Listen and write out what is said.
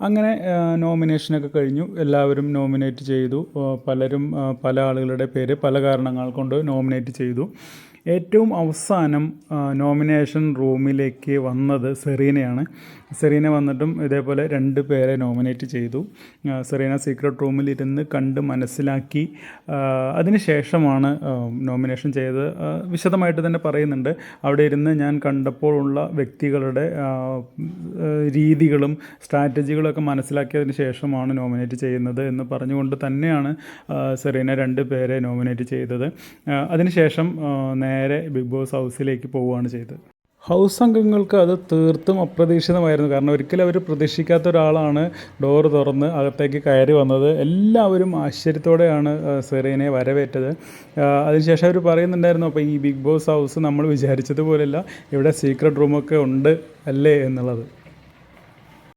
അങ്ങനെ നോമിനേഷനൊക്കെ കഴിഞ്ഞു. എല്ലാവരും നോമിനേറ്റ് ചെയ്തു. പലരും പല ആളുകളുടെ പേര് പല കാരണങ്ങൾ കൊണ്ട് നോമിനേറ്റ് ചെയ്തു. ഏറ്റവും അവസാനം നോമിനേഷൻ റൂമിലേക്ക് വന്നത് സെറീനയാണ്. സെറീന വന്നിട്ടും ഇതേപോലെ 2 പേരെ നോമിനേറ്റ് ചെയ്തു. സെറീന സീക്രട്ട് റൂമിലിരുന്ന് കണ്ട് മനസ്സിലാക്കി അതിന് ശേഷമാണ് നോമിനേഷൻ ചെയ്തത്. വിശദമായിട്ട് തന്നെ പറയുന്നുണ്ട്. അവിടെ ഇരുന്ന് ഞാൻ കണ്ടപ്പോഴുള്ള വ്യക്തികളുടെ രീതികളും സ്ട്രാറ്റജികളൊക്കെ മനസ്സിലാക്കിയതിന് ശേഷമാണ് നോമിനേറ്റ് ചെയ്യുന്നത് എന്ന് പറഞ്ഞുകൊണ്ട് തന്നെയാണ് സെറീന 2 പേരെ നോമിനേറ്റ് ചെയ്തത്. അതിനുശേഷം നേരെ ബിഗ് ബോസ് ഹൗസിലേക്ക് പോവുകയാണ് ചെയ്തത്. ഹൗസ് അംഗങ്ങൾക്ക് അത് തീർത്തും അപ്രതീക്ഷിതമായിരുന്നു. കാരണം ഒരിക്കലും അവർ പ്രതീക്ഷിക്കാത്ത ഒരാളാണ് ഡോറ് തുറന്ന് അകത്തേക്ക് കയറി വന്നത്. എല്ലാവരും ആശ്ചര്യത്തോടെയാണ് സെറീനയെ വരവേറ്റത്. അതിനുശേഷം അവർ പറയുന്നുണ്ടായിരുന്നു, അപ്പോൾ ഈ ബിഗ് ബോസ് ഹൗസ് നമ്മൾ വിചാരിച്ചതുപോലെയല്ല, ഇവിടെ സീക്രട്ട് റൂമൊക്കെ ഉണ്ട് അല്ലേ എന്നുള്ളത്.